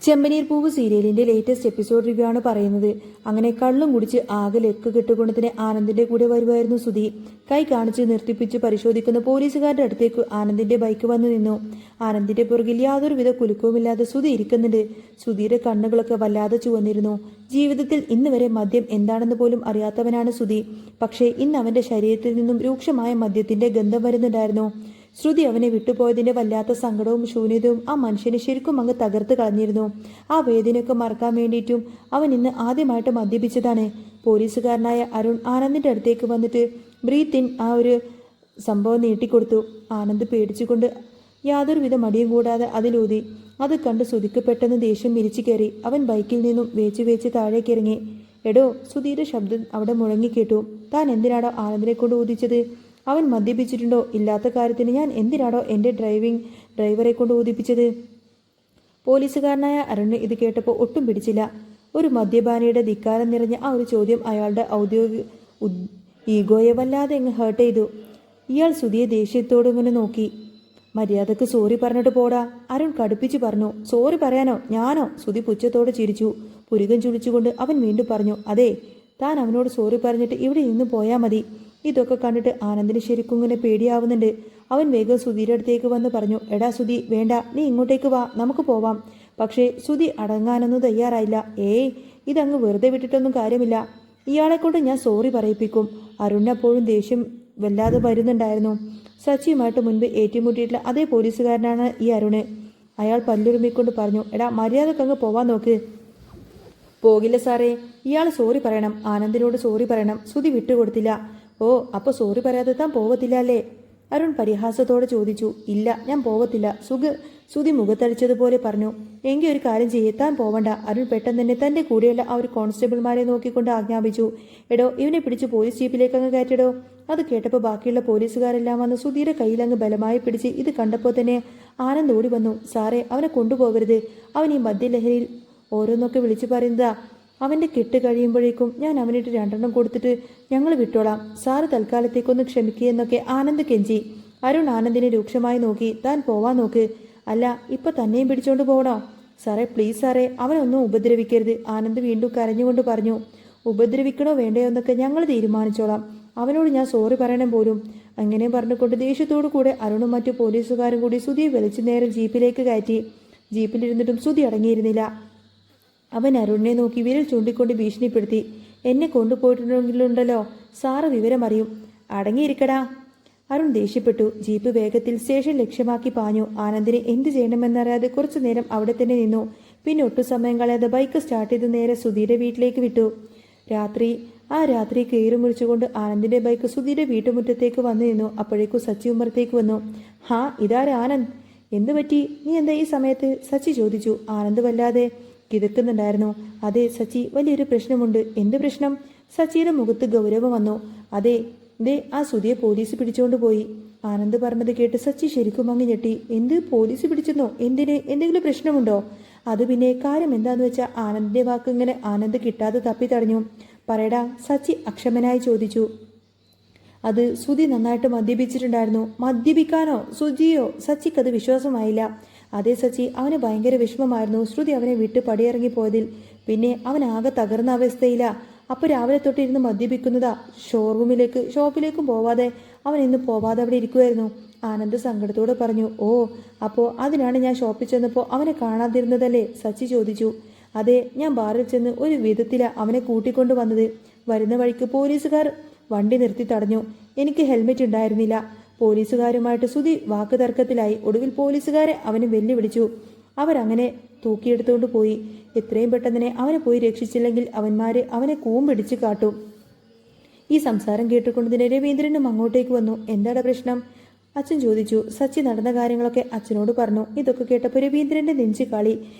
ചെമ്പനീർ പൂവ് സീരിയലിന്റെ latest episode review ആണ് പറയുന്നത്. അങ്ങനെ കള്ളും കുടിച്ച് ആകെ ലെക്ക് കെട്ടുകൊണ്ടതിന് ആനന്ദിന്റെ കൂടെ വരുമായിരുന്നു സുധി. കൈ കാണിച്ച് നിർത്തിപ്പിച്ച് പരിശോധിക്കുന്ന പോലീസുകാരുടെ അടുത്തേക്ക് ആനന്ദിന്റെ ബൈക്ക് വന്നു നിന്നു. ആനന്ദിന്റെ പുറകിൽ യാതൊരുവിധ കുലുക്കവുമില്ലാതെ സുധി ഇരിക്കുന്നുണ്ട്. സുധിയുടെ കണ്ണുകളൊക്കെ വല്ലാതെ ചുവന്നിരുന്നു. ജീവിതത്തിൽ ഇന്ന് വരെ മദ്യം എന്താണെന്ന് പോലും അറിയാത്തവനാണ് സുധി. പക്ഷേ ഇന്ന് അവന്റെ ശരീരത്തിൽ നിന്നും രൂക്ഷമായ മദ്യത്തിന്റെ ഗന്ധം വരുന്നുണ്ടായിരുന്നു. ശ്രുതി അവനെ വിട്ടുപോയതിന്റെ വല്ലാത്ത സങ്കടവും ശൂന്യതയും ആ മനുഷ്യനെ ശരിക്കും അങ്ങ് തകർത്ത് കളഞ്ഞിരുന്നു. ആ വേദനയൊക്കെ മറക്കാൻ വേണ്ടിയിട്ടും അവൻ ഇന്ന് ആദ്യമായിട്ട് മദ്യപിച്ചതാണ്. പോലീസുകാരനായ അരുൺ ആനന്ദിന്റെ അടുത്തേക്ക് വന്നിട്ട് ബ്രീത്ത് ഇൻ ആ ഒരു സംഭവം നീട്ടിക്കൊടുത്തു. ആനന്ദ് പേടിച്ചുകൊണ്ട് യാതൊരുവിധ മടിയും കൂടാതെ അതിലൂതി. അത് കണ്ട് ശ്രുതിക്ക് പെട്ടെന്ന് ദേഷ്യം വിരിച്ചു കയറി. അവൻ ബൈക്കിൽ നിന്നും വേച്ച് താഴേക്കിറങ്ങി. എടോ, സുധീയുടെ ശബ്ദം അവിടെ മുഴങ്ങിക്കേട്ടു. താൻ എന്തിനാടോ ആനന്ദിനെ കൊണ്ട് ഊതിച്ചത്? അവൻ മദ്യപിച്ചിട്ടുണ്ടോ? ഇല്ലാത്ത കാര്യത്തിന് ഞാൻ എന്തിനാടോ എൻ്റെ ഡ്രൈവറെ കൊണ്ട് ഊതിപ്പിച്ചത്? പോലീസുകാരനായ അരുണ് ഇത് കേട്ടപ്പോൾ ഒട്ടും പിടിച്ചില്ല. ഒരു മദ്യപാനിയുടെ ധിക്കാരം നിറഞ്ഞ ആ ഒരു ചോദ്യം അയാളുടെ ഈഗോയെ വല്ലാതെ അങ്ങ് ഹേർട്ട് ചെയ്തു. ഇയാൾ സുധിയെ ദേഷ്യത്തോടും ഇങ്ങനെ നോക്കി. മര്യാദക്ക് സോറി പറഞ്ഞിട്ട് പോടാ, അരുൺ കടുപ്പിച്ചു പറഞ്ഞു. സോറി പറയാനോ? ഞാനോ? സുധി പുച്ഛത്തോടെ ചിരിച്ചു. പുരുകം ചുളിച്ചുകൊണ്ട് അവൻ വീണ്ടും പറഞ്ഞു, അതെ, താൻ അവനോട് സോറി പറഞ്ഞിട്ട് ഇവിടെ നിന്ന് പോയാൽ മതി. ഇതൊക്കെ കണ്ടിട്ട് ആനന്ദിന് ശരിക്കും ഇങ്ങനെ പേടിയാവുന്നുണ്ട്. അവൻ വേഗം സുധിയുടെ അടുത്തേക്ക് വന്ന് പറഞ്ഞു, എടാ സുധി, വേണ്ട, നീ ഇങ്ങോട്ടേക്ക് വാ, നമുക്ക് പോവാം. പക്ഷേ സുധി അടങ്ങാനൊന്നും തയ്യാറായില്ല. ഇതങ്ങ് വെറുതെ വിട്ടിട്ടൊന്നും കാര്യമില്ല. ഇയാളെ കൊണ്ട് ഞാൻ സോറി പറയിപ്പിക്കും. അരുണിനപ്പോഴും ദേഷ്യം വല്ലാതെ വരുന്നുണ്ടായിരുന്നു. സച്ചിയുമായിട്ട് മുൻപ് ഏറ്റുമുട്ടിയിട്ടുള്ള അതേ പോലീസുകാരനാണ് ഈ അരുണ്. അയാൾ പല്ലുരുമ്മിക്കൊണ്ട് പറഞ്ഞു, എടാ, മര്യാദക്കങ്ങ് പോവാൻ നോക്ക്. പോകില്ല സാറേ, ഇയാൾ സോറി പറയണം, ആനന്ദിനോട് സോറി പറയണം. സുധി വിട്ടുകൊടുത്തില്ല. ഓ, അപ്പോൾ സോറി പറയാതെ താൻ പോവത്തില്ല അല്ലേ? അരുൺ പരിഹാസത്തോടെ ചോദിച്ചു. ഇല്ല, ഞാൻ പോവത്തില്ല, സുധി മുഖത്തടിച്ചതുപോലെ പറഞ്ഞു. എങ്കിൽ ഒരു കാര്യം ചെയ്യേ, താൻ പോവണ്ട. അരുൺ പെട്ടെന്ന് തന്നെ തന്റെ കൂടെയുള്ള ആ ഒരു കോൺസ്റ്റബിൾമാരെ നോക്കിക്കൊണ്ട് ആജ്ഞാപിച്ചു. എടോ, ഇവനെ പിടിച്ച് പോലീസ് ജീപ്പിലേക്ക് അങ്ങ് കയറ്റിടോ. അത് കേട്ടപ്പോൾ ബാക്കിയുള്ള പോലീസുകാരെല്ലാം വന്ന് സുധിയുടെ കയ്യിലങ്ങ് ബലമായി പിടിച്ച്. ഇത് കണ്ടപ്പോൾ തന്നെ ആനന്ദ് ഓടി വന്നു. സാറേ, അവനെ കൊണ്ടുപോകരുത്. അവൻ ഈ മദ്യലഹരിയിൽ ഓരോന്നൊക്കെ വിളിച്ചു പറയുന്നതാ. അവൻ്റെ കെട്ട് കഴിയുമ്പോഴേക്കും ഞാൻ അവനിട്ട് 2 കൊടുത്തിട്ട് ഞങ്ങൾ വിട്ടോളാം. സാറ് തൽക്കാലത്തേക്കൊന്ന് ക്ഷമിക്കുകയെന്നൊക്കെ ആനന്ദ് കെഞ്ചി. അരുൺ ആനന്ദിനെ രൂക്ഷമായി നോക്കി. താൻ പോവാൻ നോക്ക്. അല്ല, ഇപ്പൊ തന്നെയും പിടിച്ചോണ്ട് പോകണോ? സാറേ, പ്ലീസ് സാറേ, അവനൊന്നും ഉപദ്രവിക്കരുത്. ആനന്ദ് വീണ്ടും കരഞ്ഞുകൊണ്ട് പറഞ്ഞു. ഉപദ്രവിക്കണോ വേണ്ടയോ എന്നൊക്കെ ഞങ്ങൾ തീരുമാനിച്ചോളാം. അവനോട് ഞാൻ സോറി പറയണം പോലും. അങ്ങനെ പറഞ്ഞുകൊണ്ട് ദേഷ്യത്തോടു കൂടെ അരുണും മറ്റു പോലീസുകാരും കൂടി സുധിയെ വലിച്ചു നേരം ജീപ്പിലേക്ക് കയറ്റി. ജീപ്പിലിരുന്നിട്ടും സുധി അടങ്ങിയിരുന്നില്ല. അവൻ അരുണിനെ നോക്കി വിരൽ ചൂണ്ടിക്കൊണ്ട് ഭീഷണിപ്പെടുത്തി. എന്നെ കൊണ്ടുപോയിട്ടുണ്ടെങ്കിലുണ്ടല്ലോ സാറ് വിവരമറിയും. അടങ്ങിയിരിക്കടാ. അരുൺ ദേഷ്യപ്പെട്ടു. ജീപ്പ് വേഗത്തിൽ സ്റ്റേഷൻ ലക്ഷ്യമാക്കി പാഞ്ഞു. ആനന്ദിനെ എന്ത് ചെയ്യണമെന്നറിയാതെ കുറച്ചു നേരം അവിടെ തന്നെ നിന്നു. പിന്നെ ഒട്ടു സമയം കളയാതെ ബൈക്ക് സ്റ്റാർട്ട് ചെയ്ത് നേരെ സുധിയുടെ വീട്ടിലേക്ക് വിട്ടു. രാത്രി കയറി മുറിച്ചുകൊണ്ട് ആനന്ദിന്റെ ബൈക്ക് സുധിയുടെ വീട്ടുമുറ്റത്തേക്ക് വന്നു നിന്നു. അപ്പോഴേക്കും സച്ചി ഉമ്മറത്തേക്ക് വന്നു. ഹാ, ഇതാരെ ആനന്ദ്? എന്തു പറ്റി? നീ എന്താ ഈ സമയത്ത്? സച്ചി ചോദിച്ചു. ആനന്ദ് വല്ലാതെ കിതക്കുന്നുണ്ടായിരുന്നു. അതെ സച്ചി, വലിയൊരു പ്രശ്നമുണ്ട്. എന്ത് പ്രശ്നം? സച്ചിയുടെ മുഖത്ത് ഗൗരവം വന്നു. അതെ, ആ സുധിയെ പോലീസ് പിടിച്ചുകൊണ്ട് പോയി. ആനന്ദ് പറഞ്ഞത് കേട്ട് സച്ചി ശരിക്കും അങ്ങ് ഞെട്ടി. എന്ത്? പോലീസ് പിടിച്ചെന്നോ? എന്തിന്? എന്തെങ്കിലും പ്രശ്നമുണ്ടോ? അത് പിന്നെ കാര്യം എന്താന്ന് വെച്ചാൽ ആനന്ദിന്റെ വാക്ക് ഇങ്ങനെ ആനന്ദ് കിട്ടാതെ തപ്പി തടഞ്ഞു. പറയടാ, സച്ചി അക്ഷമനായി ചോദിച്ചു. അത് സുധി നന്നായിട്ട് മദ്യപിച്ചിട്ടുണ്ടായിരുന്നു. മദ്യപിക്കാനോ? സുജിയോ? സച്ചിക്കത് വിശ്വാസമായില്ല. അതേ സച്ചി, അവന് ഭയങ്കര വിഷമമായിരുന്നു ശ്രുതി അവനെ വിട്ട് പടിയിറങ്ങിപ്പോയതിൽ. പിന്നെ അവൻ ആകെ തകർന്ന അവസ്ഥയില്ല. അപ്പോൾ രാവിലെ തൊട്ടിരുന്ന് മദ്യപിക്കുന്നതാ. ഷോപ്പിലേക്കും പോവാതെ അവൻ ഇന്ന് പോവാതെ അവിടെ ഇരിക്കുമായിരുന്നു. ആനന്ദ് സങ്കടത്തോടെ പറഞ്ഞു. ഓ, അപ്പോൾ അതിനാണ് ഞാൻ ഷോപ്പിൽ ചെന്നപ്പോൾ അവനെ കാണാതിരുന്നതല്ലേ? സച്ചി ചോദിച്ചു. അതെ, ഞാൻ ബാറിൽ ചെന്ന് ഒരു വിധത്തിലാണ് അവനെ കൂട്ടിക്കൊണ്ടു വന്നത്. വരുന്ന വഴിക്ക് പോലീസുകാർ വണ്ടി നിർത്തി തടഞ്ഞു. എനിക്ക് ഹെൽമെറ്റ് ഉണ്ടായിരുന്നില്ല. പോലീസുകാരുമായിട്ട് സുധി വാക്ക് തർക്കത്തിലായി. ഒടുവിൽ പോലീസുകാരെ അവന് വെല്ലുവിളിച്ചു. അവരങ്ങനെ തൂക്കിയെടുത്തുകൊണ്ട് പോയി. എത്രയും പെട്ടെന്ന് അവനെ പോയി രക്ഷിച്ചില്ലെങ്കിൽ അവന്മാര് അവനെ കൂമ്പിടിച്ച് കാട്ടും. ഈ സംസാരം കേട്ടുകൊണ്ടതിന് രവീന്ദ്രനും അങ്ങോട്ടേക്ക് വന്നു. എന്താണ് പ്രശ്നം? അച്ഛൻ ചോദിച്ചു. സച്ചി നടന്ന കാര്യങ്ങളൊക്കെ അച്ഛനോട് പറഞ്ഞു. ഇതൊക്കെ കേട്ടപ്പോൾ രവീന്ദ്രന്റെ നെഞ്ചു കളി.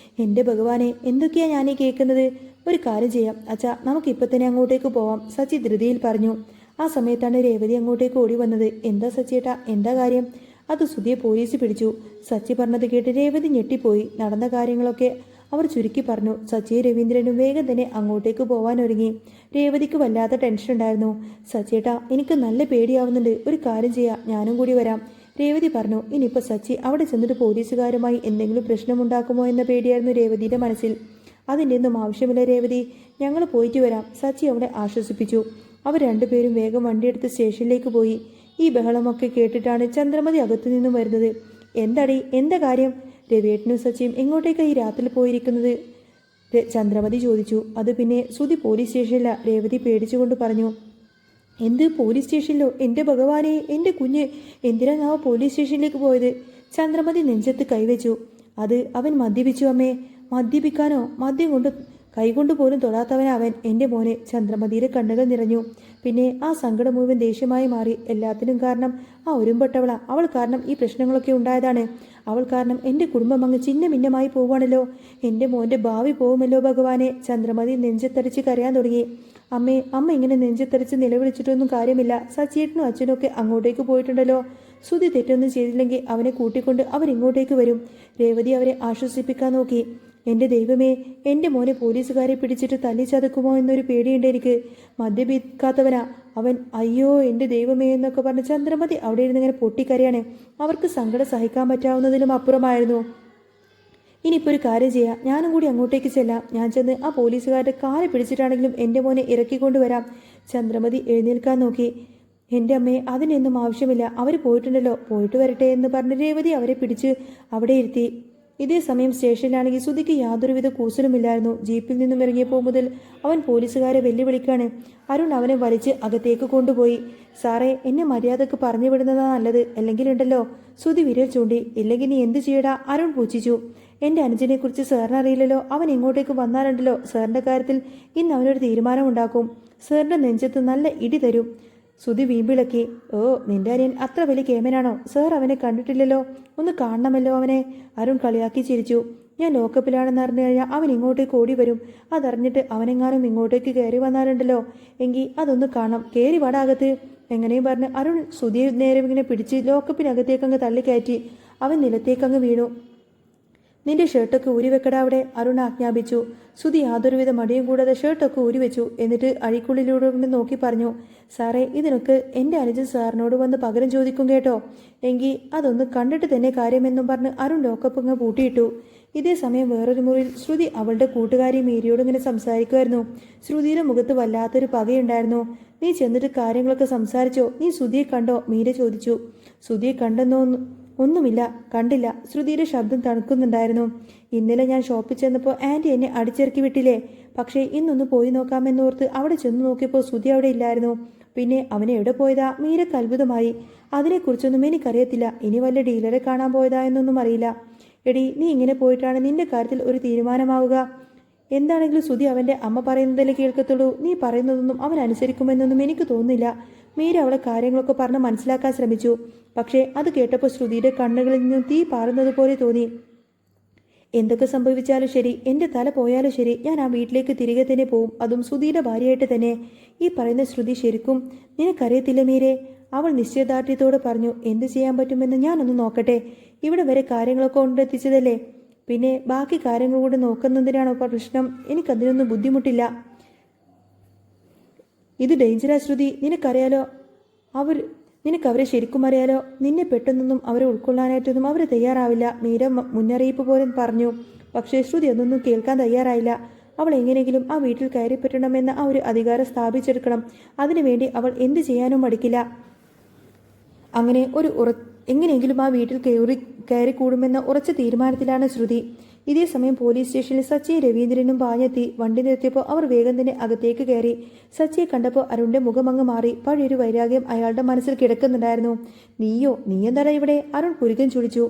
എന്റെ ഭഗവാനെ, എന്തൊക്കെയാ ഞാനീ കേൾക്കുന്നത്? ഒരു കാര്യം ചെയ്യാം അച്ഛാ, നമുക്ക് ഇപ്പൊ തന്നെ അങ്ങോട്ടേക്ക് പോവാം, സച്ചി ധൃതിയിൽ പറഞ്ഞു. ആ സമയത്താണ് രേവതി അങ്ങോട്ടേക്ക് ഓടി വന്നത്. എന്താ സച്ചിയേട്ടാ, എന്താ കാര്യം? അത് സുധിയെ പോലീസ് പിടിച്ചു. സച്ചി പറഞ്ഞത് കേട്ട് രേവതി ഞെട്ടിപ്പോയി. നടന്ന കാര്യങ്ങളൊക്കെ അവർ ചുരുക്കി പറഞ്ഞു. സച്ചിയെ രവീന്ദ്രനും വേഗം തന്നെ അങ്ങോട്ടേക്ക് പോവാൻ ഒരുങ്ങി. രേവതിക്ക് വല്ലാത്ത ടെൻഷൻ ഉണ്ടായിരുന്നു. സച്ചിയേട്ടാ, എനിക്ക് നല്ല പേടിയാവുന്നുണ്ട്. ഒരു കാര്യം ചെയ്യാം, ഞാനും കൂടി വരാം. രേവതി പറഞ്ഞു. ഇനിയിപ്പോൾ സച്ചി അവിടെ ചെന്നിട്ട് പോലീസുകാരുമായി എന്തെങ്കിലും പ്രശ്നമുണ്ടാക്കുമോ എന്ന പേടിയായിരുന്നു രേവതിയുടെ മനസ്സിൽ. അതിൻ്റെ ഒന്നും ആവശ്യമില്ല രേവതി, ഞങ്ങൾ പോയിട്ട് വരാം, സച്ചി അവളെ ആശ്വസിപ്പിച്ചു. അവർ രണ്ടുപേരും വേഗം വണ്ടിയെടുത്ത് സ്റ്റേഷനിലേക്ക് പോയി. ഈ ബഹളമൊക്കെ കേട്ടിട്ടാണ് ചന്ദ്രമതി അകത്തു നിന്നും വരുന്നത്. എന്താടി, എന്താ കാര്യം? രവിയേട്ടനും സച്ചിയും എങ്ങോട്ടേക്കാണ് ഈ രാത്രി പോയിരിക്കുന്നത്? ചന്ദ്രമതി ചോദിച്ചു. അത് പിന്നെ സുധി പോലീസ് സ്റ്റേഷനില, രേവതി പേടിച്ചുകൊണ്ട് പറഞ്ഞു. എന്ത് പോലീസ് സ്റ്റേഷനിലോ? എൻ്റെ ഭഗവാനെ, എൻ്റെ കുഞ്ഞ്, എന്തിനാണ് ആ പോലീസ് സ്റ്റേഷനിലേക്ക് പോയത്? ചന്ദ്രമതി നെഞ്ചത്ത് കൈവച്ചു. അത് അവൻ മദ്യപിച്ചു അമ്മേ. മദ്യപിക്കാനോ? മദ്യം കൊണ്ട് കൈകൊണ്ട് പോലും തൊടാത്തവനവൻ, എൻ്റെ മോനെ. ചന്ദ്രമതിയുടെ കണ്ണുകൾ നിറഞ്ഞു. പിന്നെ ആ സങ്കടം മുഴുവൻ ദേഷ്യമായി മാറി. എല്ലാത്തിനും കാരണം ആ ഒരുമ്പെട്ടവള. അവൾ കാരണം ഈ പ്രശ്നങ്ങളൊക്കെ ഉണ്ടായതാണ്. അവൾ കാരണം എൻ്റെ കുടുംബം അങ്ങ് ചിന്ന ഭിന്നമായി പോവുകയാണല്ലോ. എൻ്റെ മോൻ്റെ ഭാവി പോകുമല്ലോ ഭഗവാനെ. ചന്ദ്രമതി നെഞ്ചത്തടിച്ച് കരയാൻ തുടങ്ങി. അമ്മ ഇങ്ങനെ നെഞ്ചത്തടിച്ച് നിലവിളിച്ചിട്ടൊന്നും കാര്യമില്ല. സച്ചിയേട്ടനും അച്ഛനും ഒക്കെ അങ്ങോട്ടേക്ക് പോയിട്ടുണ്ടല്ലോ. സുധി തെറ്റൊന്നും ചെയ്തില്ലെങ്കിൽ അവനെ കൂട്ടിക്കൊണ്ട് അവരിങ്ങോട്ടേക്ക് വരും. രേവതി അവരെ ആശ്വസിപ്പിക്കാൻ നോക്കി. എൻ്റെ ദൈവമേ, എൻ്റെ മോനെ പോലീസുകാരെ പിടിച്ചിട്ട് തല്ലി ചതക്കുമോ എന്നൊരു പേടിയുണ്ട് എനിക്ക്. മദ്യപിക്കാത്തവനാ അവൻ. അയ്യോ എൻ്റെ ദൈവമേ എന്നൊക്കെ പറഞ്ഞ് ചന്ദ്രമതി അവിടെ ഇരുന്ന് ഇങ്ങനെ പൊട്ടിക്കരയാണ്. അവർക്ക് സങ്കടം സഹിക്കാൻ പറ്റാവുന്നതിലും അപ്പുറമായിരുന്നു. ഇനിയിപ്പോൾ ഒരു കാര്യം ചെയ്യാം, ഞാനും കൂടി അങ്ങോട്ടേക്ക് ചെല്ലാം. ഞാൻ ചെന്ന് ആ പോലീസുകാരുടെ കാല് പിടിച്ചിട്ടാണെങ്കിലും എൻ്റെ മോനെ ഇറക്കിക്കൊണ്ടുവരാം. ചന്ദ്രമതി എഴുന്നേൽക്കാൻ നോക്കി. എൻ്റെ അമ്മയെ അതിനൊന്നും ആവശ്യമില്ല, അവർ പോയിട്ടുണ്ടല്ലോ, പോയിട്ട് വരട്ടെ എന്ന് പറഞ്ഞ് രേവതി അവരെ പിടിച്ച് അവിടെ ഇരുത്തി. ഇതേ സമയം സ്റ്റേഷനിലാണെങ്കിൽ സുധിക്ക് യാതൊരുവിധ കൂസലുമില്ലായിരുന്നു. ജീപ്പിൽ നിന്നും ഇറങ്ങിയപ്പോൾ മുതൽ അവൻ പോലീസുകാരെ വെല്ലുവിളിക്കാണ്. അരുൺ അവനെ വലിച്ച് അകത്തേക്ക് കൊണ്ടുപോയി. സാറേ, എന്നെ മര്യാദക്ക് പറഞ്ഞു വിടുന്നതാണ് നല്ലത്, അല്ലെങ്കിൽ ഉണ്ടല്ലോ. സുധി വിരൽ ചൂണ്ടി. ഇല്ലെങ്കിൽ നീ എന്ത് ചെയ്യടാ? അരുൺ പൂച്ചിച്ചു. എൻ്റെ അനുജനെ കുറിച്ച് സാറിന് അറിയില്ലല്ലോ. അവൻ ഇങ്ങോട്ടേക്ക് വന്നാലുണ്ടല്ലോ, സാറിൻ്റെ കാര്യത്തിൽ ഇന്ന് അവനൊരു തീരുമാനമുണ്ടാക്കും. സാറിൻ്റെ നെഞ്ചത്ത് നല്ല ഇടി തരും. സുധി വീമ്പിളക്കി. ഓ, നിന്റെ അനിയൻ അത്ര വലിയ കേമനാണോ? സാർ അവനെ കണ്ടിട്ടില്ലല്ലോ, ഒന്ന് കാണണമല്ലോ അവനെ. അരുൺ കളിയാക്കി ചിരിച്ചു. ഞാൻ ലോക്കപ്പിലാണെന്ന് അറിഞ്ഞു കഴിഞ്ഞാൽ അവൻ ഇങ്ങോട്ടേക്ക് ഓടി വരും. അതറിഞ്ഞിട്ട് അവനെങ്ങാനും ഇങ്ങോട്ടേക്ക് കയറി വന്നാലുണ്ടല്ലോ, എങ്കിൽ അതൊന്ന് കാണാം. കയറി വടാകത്ത്. എങ്ങനെയും പറഞ്ഞ് അരുൺ സുധിയെ നേരെ ഇങ്ങനെ പിടിച്ച് ലോക്കപ്പിനകത്തേക്കങ്ങ് തള്ളിക്കയറ്റി. അവൻ നിലത്തേക്കങ്ങ് വീണു. നിന്റെ ഷർട്ടൊക്കെ ഊരിവെക്കടാ അവിടെ, അരുൺ ആജ്ഞാപിച്ചു. സുധി യാതൊരുവിധ മടിയും കൂടാതെ ഷർട്ടൊക്കെ ഊരിവെച്ചു. എന്നിട്ട് അഴിക്കുള്ളിലൂടെ നോക്കി പറഞ്ഞു. സാറേ, ഇതിനൊക്കെ എൻ്റെ അനുജൻ സാറിനോട് വന്ന് പകരം ചോദിക്കും കേട്ടോ. എങ്കിൽ അതൊന്ന് കണ്ടിട്ട് തന്നെ കാര്യമെന്നും പറഞ്ഞ് അരുൺ ലോക്കപ്പ് അങ്ങ് പൂട്ടിയിട്ടു. ഇതേ സമയം വേറൊരു മുറിയിൽ ശ്രുതി അവളുടെ കൂട്ടുകാരി മീരയോട് ഇങ്ങനെ സംസാരിക്കുമായിരുന്നു. ശ്രുതിയുടെ മുഖത്ത് വല്ലാത്തൊരു പകയുണ്ടായിരുന്നു. നീ ചെന്നിട്ട് കാര്യങ്ങളൊക്കെ സംസാരിച്ചോ? നീ സുധിയെ കണ്ടോ? മീര ചോദിച്ചു. സുധിയെ കണ്ടെന്നോ? ഒന്നുമില്ല, കണ്ടില്ല. ശ്രുതിയുടെ ശബ്ദം തണുക്കുന്നുണ്ടായിരുന്നു. ഇന്നലെ ഞാൻ ഷോപ്പിൽ ചെന്നപ്പോൾ ആൻറ്റി എന്നെ അടിച്ചിറക്കി വിട്ടില്ലേ? പക്ഷേ ഇന്നൊന്ന് പോയി നോക്കാമെന്നോർത്ത് അവിടെ ചെന്ന് നോക്കിയപ്പോൾ ശ്രുതി അവിടെ ഇല്ലായിരുന്നു. പിന്നെ അവനെ എവിടെ പോയതാ? മീരക്ക് അത്ഭുതമായി. അതിനെക്കുറിച്ചൊന്നും എനിക്കറിയത്തില്ല. ഇനി വല്ല ഡീലറെ കാണാൻ പോയതാ എന്നൊന്നും അറിയില്ല. എടി, നീ ഇങ്ങനെ പോയിട്ടാണ് നിന്റെ കാര്യത്തിൽ ഒരു തീരുമാനമാവുക. എന്താണെങ്കിലും ശ്രുതി അവൻ്റെ അമ്മ പറയുന്നതല്ലേ കേൾക്കത്തുള്ളൂ. നീ പറയുന്നതൊന്നും അവൻ അനുസരിക്കുമെന്നൊന്നും എനിക്ക് തോന്നുന്നില്ല. മീര അവളെ കാര്യങ്ങളൊക്കെ പറഞ്ഞ് മനസ്സിലാക്കാൻ ശ്രമിച്ചു. പക്ഷേ അത് കേട്ടപ്പോൾ ശ്രുതിയുടെ കണ്ണുകളിൽ നിന്നും തീ പാറുന്നത് പോലെ തോന്നി. എന്തൊക്കെ സംഭവിച്ചാലും ശരി, എൻ്റെ തല പോയാലും ശരി, ഞാൻ ആ വീട്ടിലേക്ക് തിരികെ തന്നെ പോവും. അതും ശ്രുതിയുടെ ഭാര്യയായിട്ട് തന്നെ. ഈ പറയുന്ന ശ്രുതി ശരിക്കും നിനക്കറിയത്തില്ല മീരെ, അവൾ നിശ്ചയദാർഢ്യത്തോടെ പറഞ്ഞു. എന്ത് ചെയ്യാൻ പറ്റുമെന്ന് ഞാനൊന്ന് നോക്കട്ടെ. ഇവിടെ വരെ കാര്യങ്ങളൊക്കെ കൊണ്ടെത്തിച്ചതല്ലേ, പിന്നെ ബാക്കി കാര്യങ്ങൾ കൂടെ നോക്കുന്നതിനാണോ പ്രശ്നം? എനിക്കതിനൊന്നും ബുദ്ധിമുട്ടില്ല. ഇത് ഡേഞ്ചറാ ശ്രുതി, നിനക്കറിയാലോ. നിനക്കവരെ ശരിക്കും അറിയാലോ. നിന്നെ പെട്ടെന്നൊന്നും അവരെ ഉൾക്കൊള്ളാനായിട്ടൊന്നും അവർ തയ്യാറാവില്ല. മീര മുന്നറിയിപ്പ് പോലെ പറഞ്ഞു. പക്ഷേ ശ്രുതി അതൊന്നും കേൾക്കാൻ തയ്യാറായില്ല. അവൾ എങ്ങനെയെങ്കിലും ആ വീട്ടിൽ കയറിപ്പറ്റണമെന്ന ആ ഒരു അധികാരം സ്ഥാപിച്ചെടുക്കണം. അതിനുവേണ്ടി അവൾ എന്ത് ചെയ്യാനും മടിക്കില്ല. അങ്ങനെ എങ്ങനെയെങ്കിലും ആ വീട്ടിൽ കയറിക്കൂടുമെന്ന ഉറച്ച തീരുമാനത്തിലാണ് ശ്രുതി. ഇതേ സമയം പോലീസ് സ്റ്റേഷനിൽ സച്ചിയെ രവീന്ദ്രനും പാഞ്ഞെത്തി. വണ്ടി നിർത്തിയപ്പോൾ അവർ വേഗം തന്നെ അകത്തേക്ക് കയറി. സച്ചിയെ കണ്ടപ്പോൾ അരുണിന്റെ മുഖമങ്ങ് മാറി. പഴയൊരു വൈരാഗ്യം അയാളുടെ മനസ്സിൽ കിടക്കുന്നുണ്ടായിരുന്നു. നീ എന്താണ് ഇവിടെ? അരുൺ പുരുകൻ ചുളിച്ചു.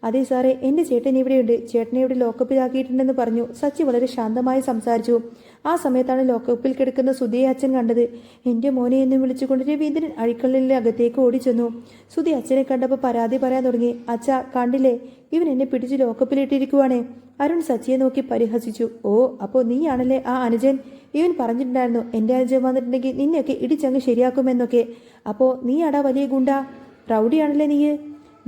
അതെ സാറേ, എൻ്റെ ചേട്ടൻ ഇവിടെയുണ്ട്. ചേട്ടനെ ഇവിടെ ലോക്കപ്പിലാക്കിയിട്ടുണ്ടെന്ന് പറഞ്ഞു. സച്ചി വളരെ ശാന്തമായി സംസാരിച്ചു. ആ സമയത്താണ് ലോക്കപ്പിൽ കിടക്കുന്ന സുധിയെ അച്ഛൻ കണ്ടത്. എൻ്റെ മോനെ എന്ന് വിളിച്ചുകൊണ്ട് രവീന്ദ്രൻ അഴിക്കള്ളിൽ അകത്തേക്ക് ഓടിച്ചെന്നു. സുധി അച്ഛനെ കണ്ടപ്പോൾ പരാതി പറയാൻ തുടങ്ങി. അച്ഛാ, കണ്ടില്ലേ, ഇവൻ എന്നെ പിടിച്ച് ലോക്കപ്പിലിട്ടിരിക്കുവാണേ. അരുൺ സച്ചിയെ നോക്കി പരിഹസിച്ചു. ഓ, അപ്പോൾ നീയാണല്ലേ ആ അനുജൻ? ഇവൻ പറഞ്ഞിട്ടുണ്ടായിരുന്നു എൻ്റെ അനുജൻ വന്നിട്ടുണ്ടെങ്കിൽ നിന്നെയൊക്കെ ഇടിച്ചങ്ങ് ശരിയാക്കുമെന്നൊക്കെ. അപ്പോൾ നീയാടാ വലിയ ഗുണ്ട, റൗഡിയാണല്ലേ നീ?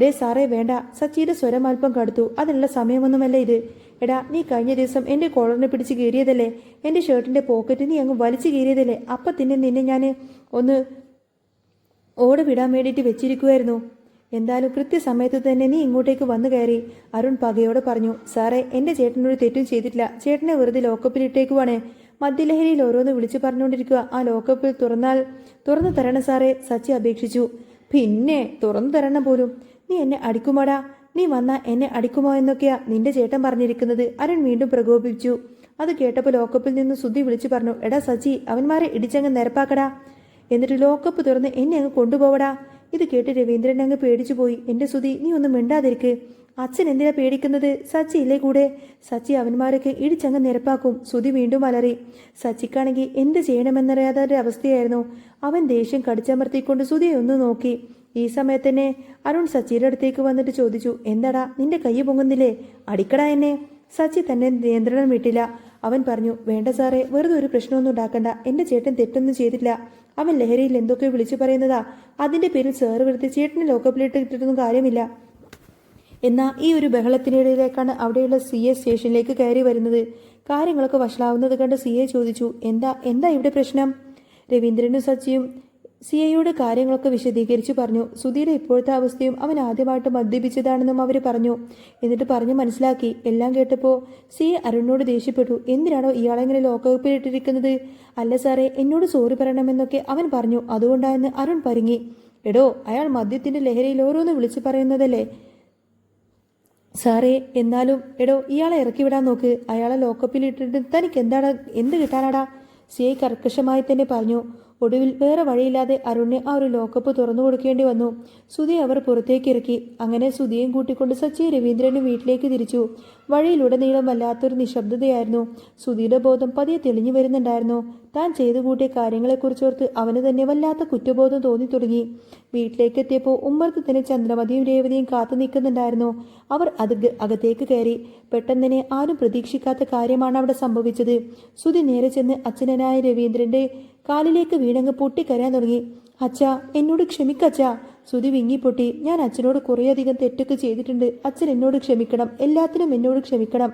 ഡേ സാറേ, വേണ്ട. സച്ചിയുടെ സ്വരം അല്പം കടുത്തു. അതിനുള്ള സമയമൊന്നുമല്ല ഇത്. എടാ, നീ കഴിഞ്ഞ ദിവസം എൻ്റെ കോളറിനെ പിടിച്ച് കീറിയതല്ലേ? എൻ്റെ ഷർട്ടിൻ്റെ പോക്കറ്റ് നീ അങ്ങ് വലിച്ചു കീറിയതല്ലേ? അപ്പം തന്നെ നിന്നെ ഞാൻ ഒന്ന് ഓടെ വിടാൻ വേണ്ടിയിട്ട് വെച്ചിരിക്കുമായിരുന്നു. എന്തായാലും കൃത്യസമയത്ത് തന്നെ നീ ഇങ്ങോട്ടേക്ക് വന്നു കയറി. അരുൺ പകയോടെ പറഞ്ഞു. സാറേ, എൻ്റെ ചേട്ടനൊരു തെറ്റും ചെയ്തിട്ടില്ല. ചേട്ടനെ വെറുതെ ലോക്കപ്പിലിട്ടേക്കുവാണ്. മദ്യലഹരിയിൽ ഓരോന്ന് വിളിച്ചു പറഞ്ഞുകൊണ്ടിരിക്കുക. ആ ലോക്കപ്പിൽ തുറന്നു തരണം സാറേ, സച്ചി അപേക്ഷിച്ചു. പിന്നെ തുറന്നു തരണം പോലും? നീ എന്നെ അടിക്കുമാടാ. നീ വന്നാ എന്നെ അടിക്കുമോ എന്നൊക്കെയാ നിന്റെ ചേട്ടൻ പറഞ്ഞിരിക്കുന്നത്. അരുൺ വീണ്ടും പ്രകോപിപ്പിച്ചു. അത് കേട്ടപ്പോൾ ലോക്കപ്പിൽ നിന്ന് സുധി വിളിച്ചു പറഞ്ഞു. എടാ സച്ചി, അവന്മാരെ ഇടിച്ചങ്ങ് നിരപ്പാക്കടാ. എന്നിട്ട് ലോക്കപ്പ് തുറന്ന് എന്നെ അങ്ങ് കൊണ്ടുപോവടാ. ഇത് കേട്ട് രവീന്ദ്രൻ അങ്ങ് പേടിച്ചു പോയി. എൻ്റെ സുധി, നീ ഒന്നും മിണ്ടാതിരിക്ക്. അച്ഛൻ എന്തിനാ പേടിക്കുന്നത്? സച്ചി ഇല്ലേ കൂടെ? സച്ചി അവന്മാരൊക്കെ ഇടിച്ചങ്ങ് നിരപ്പാക്കും. സുധി വീണ്ടും അലറി. സച്ചിക്കാണെങ്കിൽ എന്ത് ചെയ്യണമെന്നറിയാത്ത അവസ്ഥയായിരുന്നു. അവൻ ദേഷ്യം കടിച്ചമർത്തിക്കൊണ്ട് സുധിയെ ഒന്ന് നോക്കി. ഈ സമയത്ത് തന്നെ അരുൺ സച്ചിയുടെ അടുത്തേക്ക് വന്നിട്ട് ചോദിച്ചു. എന്താടാ, നിന്റെ കൈ പൊങ്ങുന്നില്ലേ? അടിക്കടാ എന്നെ. സച്ചി തന്നെ നിയന്ത്രണം വിട്ടില്ല. അവൻ പറഞ്ഞു. വേണ്ട സാറേ, വെറുതെ ഒരു പ്രശ്നമൊന്നും ഉണ്ടാക്കണ്ട. എൻ്റെ ചേട്ടൻ തെറ്റൊന്നും ചെയ്തിട്ടില്ല. അവൻ ലഹരിയിൽ എന്തൊക്കെയോ വിളിച്ചു പറയുന്നതാ. അതിന്റെ പേരിൽ സാറ് വെറുതെ ചേട്ടനെ ലോക്കപ്പിലിട്ട് ഇട്ടിട്ടൊന്നും കാര്യമില്ല. എന്നാൽ ഈ ഒരു ബഹളത്തിനിടയിലേക്കാണ് അവിടെയുള്ള CA സ്റ്റേഷനിലേക്ക് കയറി വരുന്നത്. കാര്യങ്ങളൊക്കെ വഷളാവുന്നത് കണ്ട് CA ചോദിച്ചു. എന്താ ഇവിടെ പ്രശ്നം? രവീന്ദ്രനും സച്ചിയും CAയോട് കാര്യങ്ങളൊക്കെ വിശദീകരിച്ചു പറഞ്ഞു. സുധിയുടെ ഇപ്പോഴത്തെ അവസ്ഥയും അവൻ ആദ്യമായിട്ട് മദ്യപിച്ചതാണെന്നും അവർ പറഞ്ഞു. എന്നിട്ട് പറഞ്ഞ് മനസ്സിലാക്കി. എല്ലാം കേട്ടപ്പോൾ CA അരുണിനോട് ദേഷ്യപ്പെട്ടു. എന്തിനാണോ ഇയാളെങ്ങനെ ലോക്കപ്പിലിട്ടിരിക്കുന്നത്? അല്ല സാറേ, എന്നോട് സോറി പറയണമെന്നൊക്കെ അവൻ പറഞ്ഞു. അതുകൊണ്ടായെന്ന് അരുൺ പരിങ്ങി. എടോ, അയാൾ മദ്യത്തിന്റെ ലഹരിയിൽ ഓരോന്ന് വിളിച്ചു പറയുന്നതല്ലേ സാറേ. എന്നാലും എടോ, ഇയാളെ ഇറക്കി വിടാൻ നോക്ക്. അയാളെ ലോക്കപ്പിലിട്ടിട്ട് തനിക്ക് എന്ത് കിട്ടാനാടാ? CA കർക്കശമായി തന്നെ പറഞ്ഞു. ഒടുവിൽ വേറെ വഴിയില്ലാതെ അരുണിനെ ആ ഒരു ലോക്കപ്പ് തുറന്നു കൊടുക്കേണ്ടി വന്നു. സുധിയെ അവർ പുറത്തേക്ക് ഇറക്കി. അങ്ങനെ സുധിയും കൂട്ടിക്കൊണ്ട് സച്ചിയും രവീന്ദ്രനും വീട്ടിലേക്ക് തിരിച്ചു. വഴിയിലുടനീളം വല്ലാത്തൊരു നിശബ്ദതയായിരുന്നു. സുധിയുടെ ബോധം പതിയെ തെളിഞ്ഞു വരുന്നുണ്ടായിരുന്നു. താൻ ചെയ്തു കൂട്ടിയ കാര്യങ്ങളെക്കുറിച്ചോർത്ത് അവന് തന്നെ വല്ലാത്ത കുറ്റബോധം തോന്നി തുടങ്ങി. വീട്ടിലേക്ക് എത്തിയപ്പോൾ ഉമ്മർത്ത് തന്നെ ചന്ദ്രമതിയും രേവതിയും കാത്തു നിൽക്കുന്നുണ്ടായിരുന്നു. അവർ അകത്തേക്ക് കയറി. പെട്ടെന്ന് തന്നെ ആരും പ്രതീക്ഷിക്കാത്ത കാര്യമാണ് അവിടെ സംഭവിച്ചത്. സുധി നേരെ ചെന്ന് അച്ഛനായ രവീന്ദ്രന്റെ കാലിലേക്ക് വീണങ്ങ് പൊട്ടിക്കരയാൻ തുടങ്ങി. അച്ഛാ, എന്നോട് ക്ഷമിക്കച്ചാ. സുധി വിങ്ങിപ്പൊട്ടി. ഞാൻ അച്ഛനോട് കുറേയധികം തെറ്റൊക്കെ ചെയ്തിട്ടുണ്ട്. അച്ഛൻ എന്നോട് ക്ഷമിക്കണം. എല്ലാത്തിനും എന്നോട് ക്ഷമിക്കണം.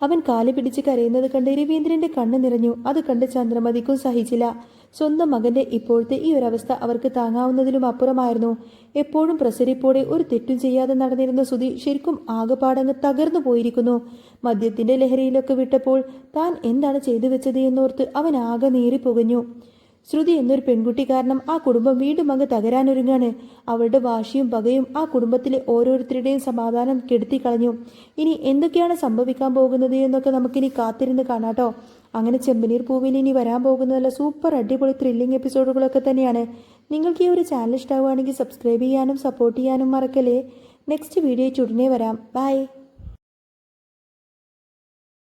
അവൻ കാല് പിടിച്ച് കരയുന്നത് കണ്ട് രവീന്ദ്രന്റെ കണ്ണ് നിറഞ്ഞു. അത് കണ്ട് ചന്ദ്രമതിക്കും സഹിച്ചില്ല. സ്വന്തം മകന്റെ ഇപ്പോഴത്തെ ഈ ഒരവസ്ഥ അവർക്ക് താങ്ങാവുന്നതിലും അപ്പുറമായിരുന്നു. എപ്പോഴും പ്രസരിപ്പോടെ ഒരു തെറ്റും ചെയ്യാതെ നടന്നിരുന്ന സുധി ശരിക്കും ആകെപ്പാടങ്ങ് തകർന്നു പോയിരിക്കുന്നു. മദ്യത്തിന്റെ ലഹരിയിലൊക്കെ വിട്ടപ്പോൾ താൻ എന്താണ് ചെയ്തു വെച്ചത് എന്നോർത്ത് അവൻ ആകെ നീറിപ്പുകഞ്ഞു. ശ്രുതി എന്നൊരു പെൺകുട്ടി കാരണം ആ കുടുംബം വീണ്ടും അങ്ങ് തകരാനൊരുങ്ങാണ്. അവളുടെ വാശിയും പകയും ആ കുടുംബത്തിലെ ഓരോരുത്തരുടെയും സമാധാനം കെടുത്തിക്കളഞ്ഞു. ഇനി എന്തൊക്കെയാണ് സംഭവിക്കാൻ പോകുന്നത് എന്നൊക്കെ നമുക്കിനി കാത്തിരുന്ന് കാണാട്ടോ. അങ്ങനെ ചെമ്പനീർ പൂവിൽ ഇനി വരാൻ പോകുന്നതല്ല സൂപ്പർ അടിപൊളി ത്രില്ലിംഗ് എപ്പിസോഡുകളൊക്കെ തന്നെയാണ്. നിങ്ങൾക്ക് ഈ ഒരു ചാനൽ ഇഷ്ടമാവുകയാണെങ്കിൽ സബ്സ്ക്രൈബ് ചെയ്യാനും സപ്പോർട്ട് ചെയ്യാനും മറക്കല്ലേ. നെക്സ്റ്റ് വീഡിയോ ഉടനെ വരാം. ബൈ.